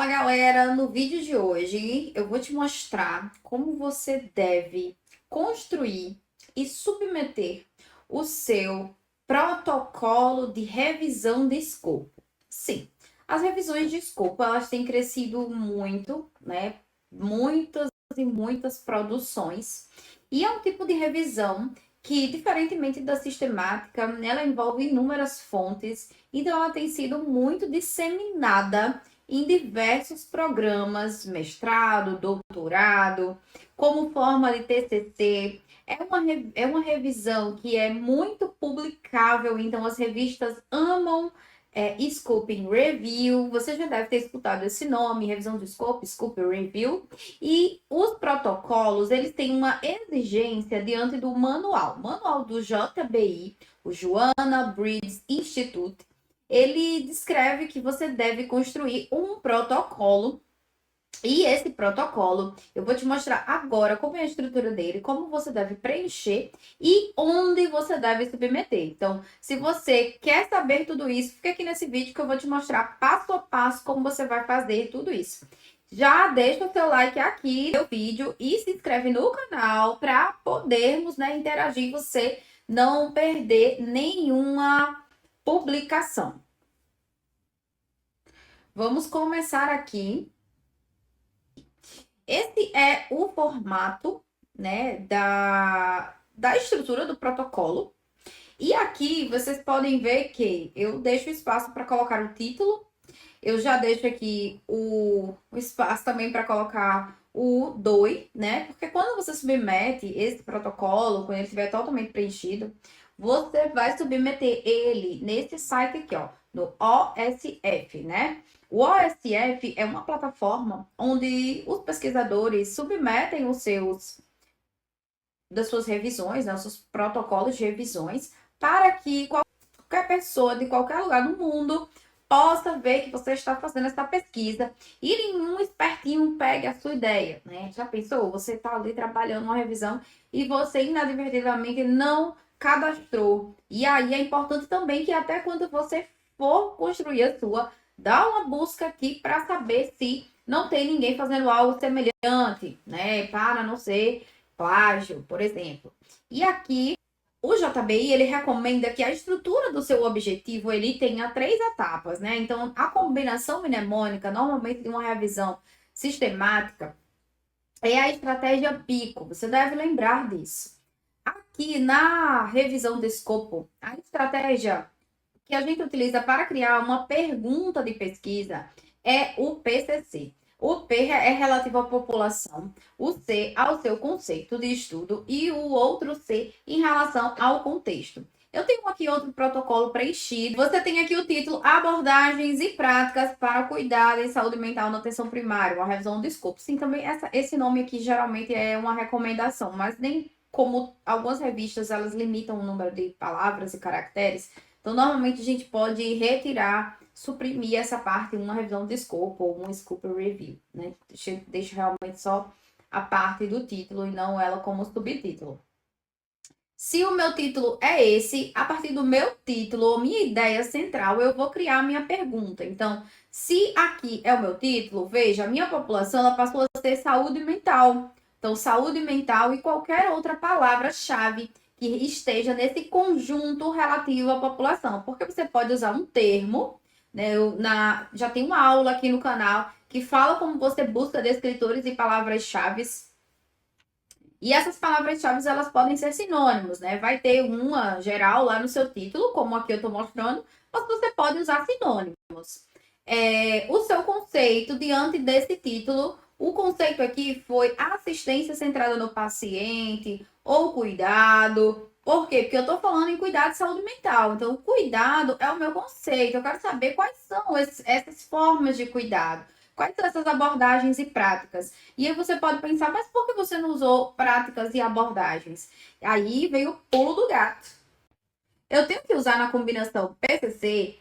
Fala galera, no vídeo de hoje eu vou te mostrar como você deve construir e submeter o seu protocolo de revisão de escopo. Sim, as revisões de escopo elas têm crescido muito, né? Muitas e muitas produções. E é um tipo de revisão que, diferentemente da sistemática, ela envolve inúmeras fontes, então ela tem sido muito disseminada em diversos programas, mestrado, doutorado, como forma de TCC. É uma revisão que é muito publicável, então as revistas amam Scoping Review. Você já deve ter escutado esse nome, revisão de Scope, Scope Review. E os protocolos, eles têm uma exigência diante do manual do JBI, o Joanna Briggs Institute. Ele descreve que você deve construir um protocolo. E esse protocolo, eu vou te mostrar agora como é a estrutura dele, como você deve preencher e onde você deve submeter. Então, se você quer saber tudo isso, fica aqui nesse vídeo que eu vou te mostrar passo a passo como você vai fazer tudo isso. Já deixa o seu like aqui no vídeo e se inscreve no canal para podermos, né, interagir e você não perder nenhuma publicação. Vamos começar aqui. Esse é o formato, né, da estrutura do protocolo. E aqui vocês podem ver que eu deixo espaço para colocar o título. Eu já deixo aqui o espaço também para colocar o DOI, né? Porque quando você submete esse protocolo, quando ele estiver totalmente preenchido, você vai submeter ele nesse site aqui, ó, no OSF, né? O OSF é uma plataforma onde os pesquisadores submetem das suas revisões, né, os seus protocolos de revisões, para que qualquer pessoa de qualquer lugar do mundo possa ver que você está fazendo essa pesquisa e nenhum espertinho pegue a sua ideia, né? Já pensou? Você está ali trabalhando uma revisão e você inadvertidamente não cadastrou. E aí é importante também que até quando você for construir a sua, dá uma busca aqui para saber se não tem ninguém fazendo algo semelhante, né? Para não ser plágio, por exemplo. E aqui o JBI, ele recomenda que a estrutura do seu objetivo, ele tenha 3 etapas, né? Então, a combinação mnemônica, normalmente de uma revisão sistemática, é a estratégia PICO. Você deve lembrar disso. Aqui na revisão de escopo, a estratégia que a gente utiliza para criar uma pergunta de pesquisa é o PCC. O P é relativo à população, o C ao seu conceito de estudo e o outro C em relação ao contexto. Eu tenho aqui outro protocolo preenchido. Você tem aqui o título Abordagens e Práticas para Cuidar em Saúde Mental na Atenção Primária, uma revisão do escopo. Sim, também esse nome aqui geralmente é uma recomendação, mas nem como algumas revistas elas limitam o número de palavras e caracteres. Então, normalmente a gente pode retirar, suprimir essa parte em uma revisão de escopo ou um scope review, né? Deixa realmente só a parte do título e não ela como subtítulo. Se o meu título é esse, a partir do meu título ou minha ideia central, eu vou criar a minha pergunta. Então, se aqui é o meu título, veja, a minha população ela passou a ser saúde mental. Então, saúde mental e qualquer outra palavra-chave que esteja nesse conjunto relativo à população. Porque você pode usar um termo, né? Já tem uma aula aqui no canal que fala como você busca descritores e palavras-chave. E essas palavras-chave, elas podem ser sinônimos, né? Vai ter uma geral lá no seu título, como aqui eu estou mostrando, mas você pode usar sinônimos. O seu conceito diante desse título, o conceito aqui foi assistência centrada no paciente ou cuidado. Por quê? Porque eu estou falando em cuidado de saúde mental. Então, o cuidado é o meu conceito. Eu quero saber quais são essas formas de cuidado. Quais são essas abordagens e práticas? E aí você pode pensar, mas por que você não usou práticas e abordagens? Aí veio o pulo do gato. Eu tenho que usar na combinação PCC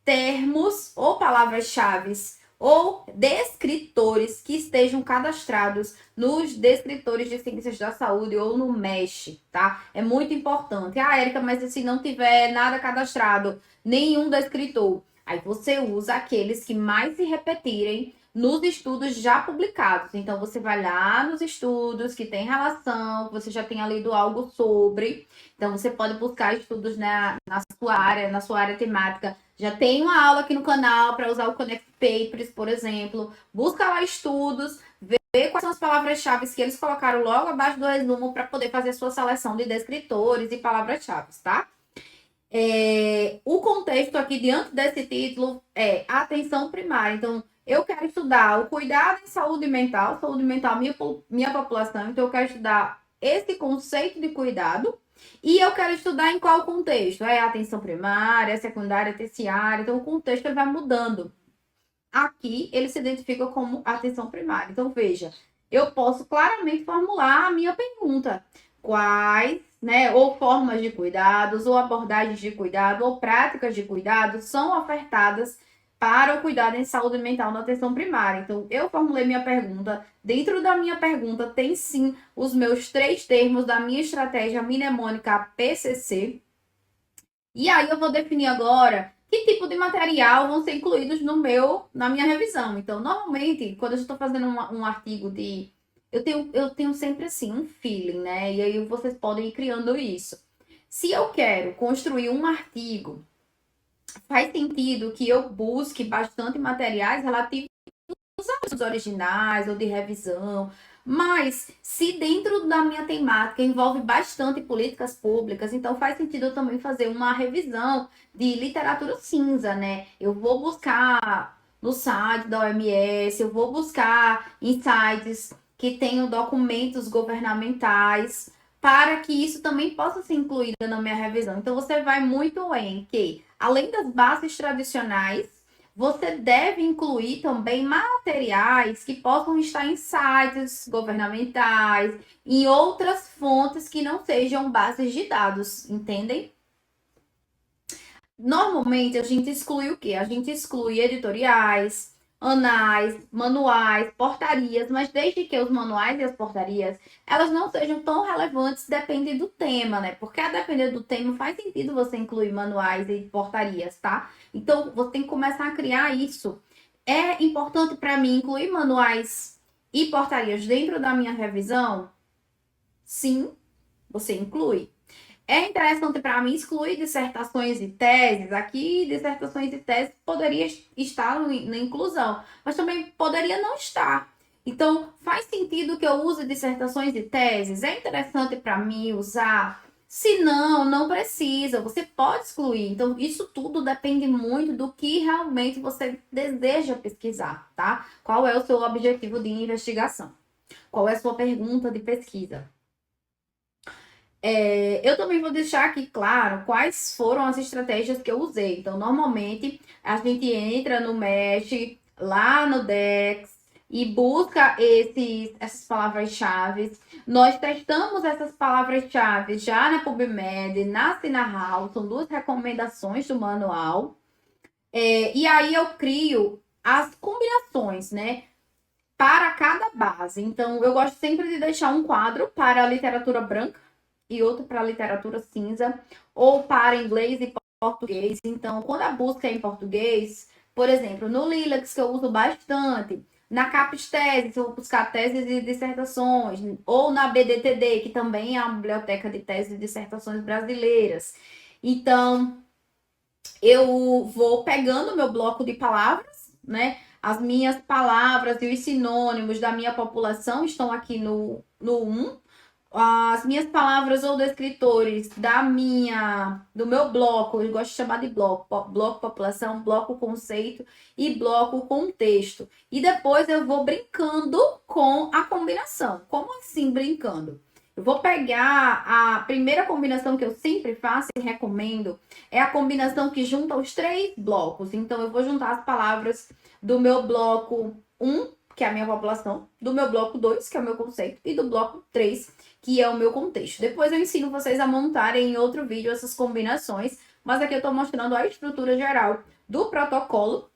termos ou palavras-chave ou descritores que estejam cadastrados nos descritores de ciências da saúde ou no MESH, tá? É muito importante. Ah, Érica, mas se não tiver nada cadastrado, nenhum descritor, aí você usa aqueles que mais se repetirem nos estudos já publicados. Então, você vai lá nos estudos que tem relação, que você já tenha lido algo sobre. Então, você pode buscar estudos na sua área temática. Já tem uma aula aqui no canal para usar o Connect Papers, por exemplo. Busca lá estudos, vê quais são as palavras-chave que eles colocaram logo abaixo do resumo para poder fazer a sua seleção de descritores e palavras-chave, tá? O contexto aqui diante desse título é atenção primária. Então, eu quero estudar o cuidado em saúde mental minha população. Então, eu quero estudar esse conceito de cuidado. E eu quero estudar em qual contexto? É atenção primária, secundária, terciária. Então, o contexto ele vai mudando. Aqui, ele se identifica como atenção primária. Então, veja, eu posso claramente formular a minha pergunta. Quais, né, ou formas de cuidados, ou abordagens de cuidado, ou práticas de cuidado são ofertadas para o cuidado em saúde mental na atenção primária? Então, eu formulei minha pergunta. Dentro da minha pergunta, tem sim os meus 3 termos da minha estratégia mnemônica PCC. E aí, eu vou definir agora que tipo de material vão ser incluídos na minha revisão. Então, normalmente, quando eu estou fazendo um artigo de. Eu tenho sempre assim um feeling, né? E aí vocês podem ir criando isso. Se eu quero construir um artigo, faz sentido que eu busque bastante materiais relativos aos originais ou de revisão. Mas se dentro da minha temática envolve bastante políticas públicas, então faz sentido eu também fazer uma revisão de literatura cinza, né? Eu vou buscar no site da OMS, eu vou buscar em sites que tenham documentos governamentais para que isso também possa ser incluído na minha revisão. Então você vai muito em que, além das bases tradicionais, você deve incluir também materiais que possam estar em sites governamentais, em outras fontes que não sejam bases de dados, entendem? Normalmente a gente exclui o quê? A gente exclui editoriais, anais, manuais, portarias, mas desde que os manuais e as portarias elas não sejam tão relevantes, depende do tema, né? Porque a depender do tema faz sentido você incluir manuais e portarias, tá? Então você tem que começar a criar isso. É importante para mim incluir manuais e portarias dentro da minha revisão? Sim, você inclui. É interessante para mim excluir dissertações e teses. Aqui, dissertações e teses poderia estar na inclusão, mas também poderia não estar. Então, faz sentido que eu use dissertações e teses? É interessante para mim usar? Se não, não precisa. Você pode excluir. Então, isso tudo depende muito do que realmente você deseja pesquisar, tá? Qual é o seu objetivo de investigação? Qual é a sua pergunta de pesquisa? Eu também vou deixar aqui claro quais foram as estratégias que eu usei. Então, normalmente, a gente entra no Mesh, lá no Dex, e busca essas palavras-chave. Nós testamos essas palavras-chave já na PubMed, na Sinahal, são 2 recomendações do manual. E aí eu crio as combinações, né? Para cada base. Então, eu gosto sempre de deixar um quadro para a literatura branca e outro para literatura cinza, ou para inglês e português. Então, quando a busca é em português, por exemplo, no Lilacs, que eu uso bastante, na Capes Tese, eu vou buscar teses e dissertações, ou na BDTD, que também é uma biblioteca de teses e dissertações brasileiras. Então, eu vou pegando o meu bloco de palavras, né? As minhas palavras e os sinônimos da minha população estão aqui no 1. As minhas palavras ou descritores do meu bloco, eu gosto de chamar de bloco população, bloco conceito e bloco contexto. E depois eu vou brincando com a combinação. Como assim brincando? Eu vou pegar a primeira combinação que eu sempre faço e recomendo, é a combinação que junta os 3 blocos. Então, eu vou juntar as palavras do meu bloco 1, que é a minha população, do meu bloco 2, que é o meu conceito, e do bloco 3, que é o meu contexto. Depois eu ensino vocês a montarem em outro vídeo essas combinações, mas aqui eu estou mostrando a estrutura geral do protocolo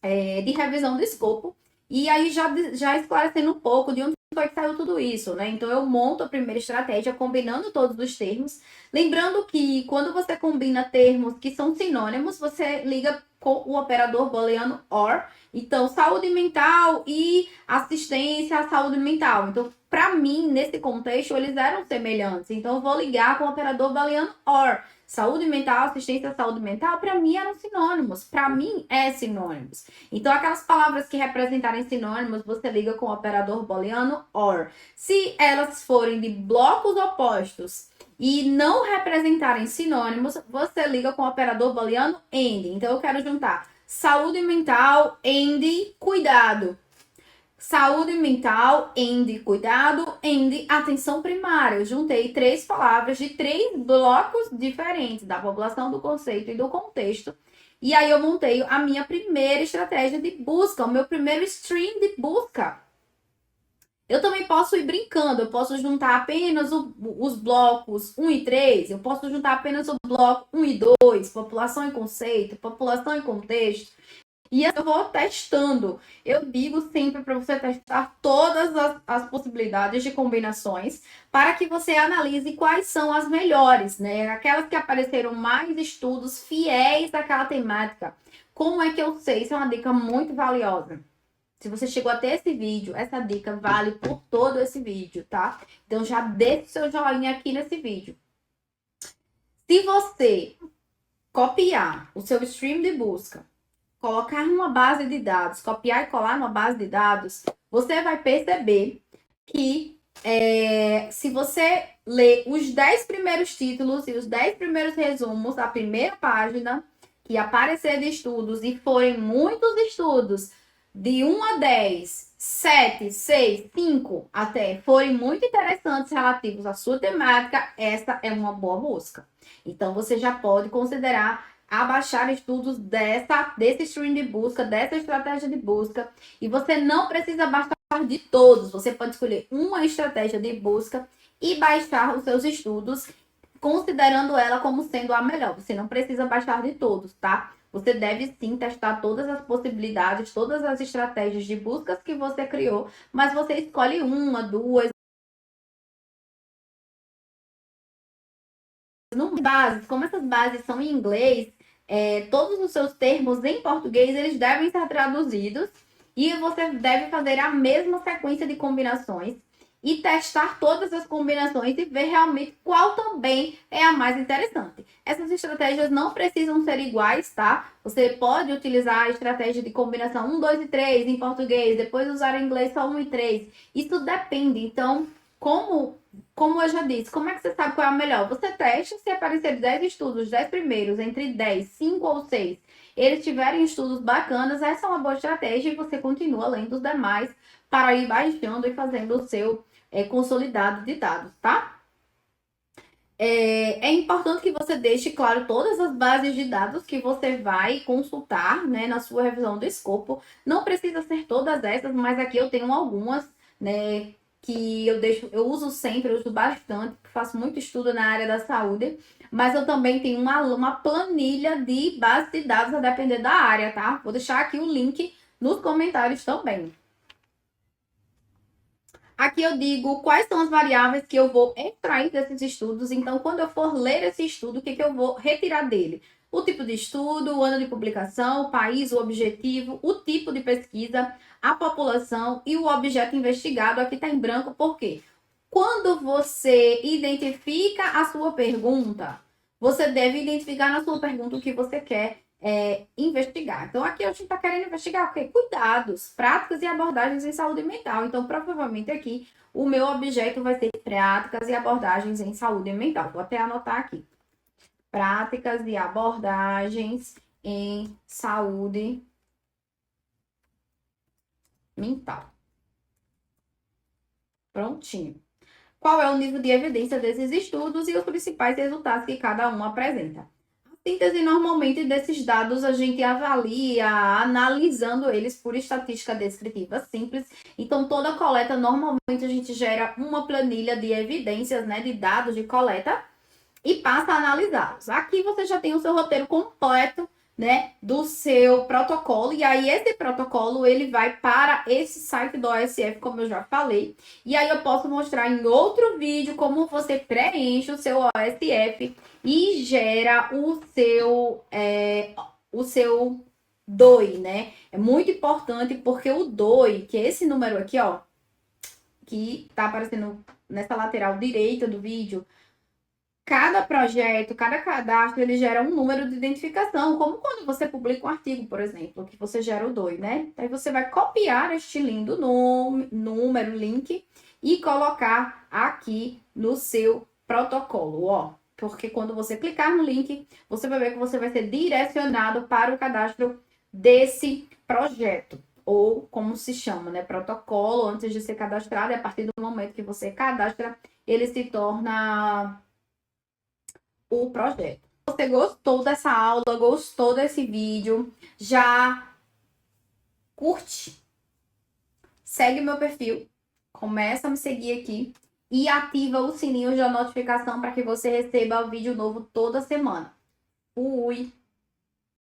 de revisão do escopo, e aí já esclarecendo um pouco de onde foi que saiu tudo isso, né? Então eu monto a primeira estratégia combinando todos os termos, lembrando que quando você combina termos que são sinônimos, você liga com o operador booleano OR. Então, saúde mental e assistência à saúde mental. Então, para mim, nesse contexto, eles eram semelhantes. Então, eu vou ligar com o operador booleano OR. Saúde mental, assistência à saúde mental, para mim eram sinônimos. Para mim, é sinônimos. Então, aquelas palavras que representarem sinônimos, você liga com o operador booleano OR. Se elas forem de blocos opostos e não representarem sinônimos, você liga com o operador booleano AND. Então, eu quero juntar saúde mental AND cuidado. Saúde mental, cuidado, atenção primária. Eu juntei 3 palavras de 3 blocos diferentes da população, do conceito e do contexto. E aí eu montei a minha primeira estratégia de busca, o meu primeiro stream de busca. Eu também posso ir brincando, eu posso juntar apenas os blocos 1 e 3, eu posso juntar apenas o bloco 1 e 2, população e conceito, população e contexto. E eu vou testando. Eu digo sempre para você testar todas as possibilidades de combinações para que você analise quais são as melhores, né? Aquelas que apareceram mais estudos fiéis àquela temática. Como é que eu sei? Isso é uma dica muito valiosa. Se você chegou até esse vídeo, essa dica vale por todo esse vídeo, tá? Então já deixa o seu joinha aqui nesse vídeo. Se você copiar o seu stream de busca, colocar numa base de dados, copiar e colar numa base de dados, você vai perceber que se você ler os 10 primeiros títulos e os 10 primeiros resumos da primeira página que aparecer de estudos e forem muitos estudos de 1 a 10, 7, 6, 5 até forem muito interessantes relativos à sua temática, essa é uma boa busca. Então, você já pode considerar a baixar estudos desse stream de busca, dessa estratégia de busca. E você não precisa baixar de todos. Você pode escolher uma estratégia de busca e baixar os seus estudos, considerando ela como sendo a melhor. Você não precisa baixar de todos, tá? Você deve sim testar todas as possibilidades, todas as estratégias de buscas que você criou, mas você escolhe uma, duas. Bases, como essas bases são em inglês, todos os seus termos em português, eles devem ser traduzidos e você deve fazer a mesma sequência de combinações e testar todas as combinações e ver realmente qual também é a mais interessante. Essas estratégias não precisam ser iguais, tá? Você pode utilizar a estratégia de combinação 1, 2 e 3 em português, depois usar em inglês só 1 e 3. Isso depende. Então, como eu já disse, como é que você sabe qual é a melhor? Você testa, se aparecer 10 estudos, 10 primeiros, entre 10, 5 ou 6, eles tiverem estudos bacanas, essa é uma boa estratégia e você continua lendo os demais para ir baixando e fazendo o seu consolidado de dados, tá? É importante que você deixe claro todas as bases de dados que você vai consultar, né, na sua revisão do escopo. Não precisa ser todas essas, mas aqui eu tenho algumas, né, que eu uso sempre, eu uso bastante, faço muito estudo na área da saúde, mas eu também tenho uma planilha de base de dados a depender da área, tá? Vou deixar aqui o link nos comentários também. Aqui eu digo quais são as variáveis que eu vou extrair desses estudos. Então, quando eu for ler esse estudo, o que eu vou retirar dele? O tipo de estudo, o ano de publicação, o país, o objetivo, o tipo de pesquisa, a população e o objeto investigado. Aqui está em branco, por quê? Quando você identifica a sua pergunta, você deve identificar na sua pergunta o que você quer investigar. Então, aqui a gente está querendo investigar o quê? Cuidados, práticas e abordagens em saúde mental. Então, provavelmente aqui, o meu objeto vai ser práticas e abordagens em saúde mental. Vou até anotar aqui. Práticas e abordagens em saúde mental. Prontinho. Qual é o nível de evidência desses estudos e os principais resultados que cada um apresenta? Síntese, normalmente, desses dados a gente avalia analisando eles por estatística descritiva simples. Então, toda coleta, normalmente, a gente gera uma planilha de evidências, né, de dados de coleta e passa a analisá-los. Aqui você já tem o seu roteiro completo, né, do seu protocolo, e aí esse protocolo, ele vai para esse site do OSF, como eu já falei, e aí eu posso mostrar em outro vídeo como você preenche o seu OSF e gera o seu DOI, né? É muito importante porque o DOI, que é esse número aqui, ó, que tá aparecendo nessa lateral direita do vídeo, cada projeto, cada cadastro, ele gera um número de identificação, como quando você publica um artigo, por exemplo, que você gera o DOI, né? Aí você vai copiar este lindo número, link, e colocar aqui no seu protocolo, ó. Porque quando você clicar no link, você vai ver que você vai ser direcionado para o cadastro desse projeto. Ou como se chama, né? Protocolo, antes de ser cadastrado, e a partir do momento que você cadastra, ele se torna o projeto. Se você gostou dessa aula, gostou desse vídeo, já curte, segue o meu perfil, começa a me seguir aqui e ativa o sininho de notificação para que você receba o vídeo novo toda semana. Fui!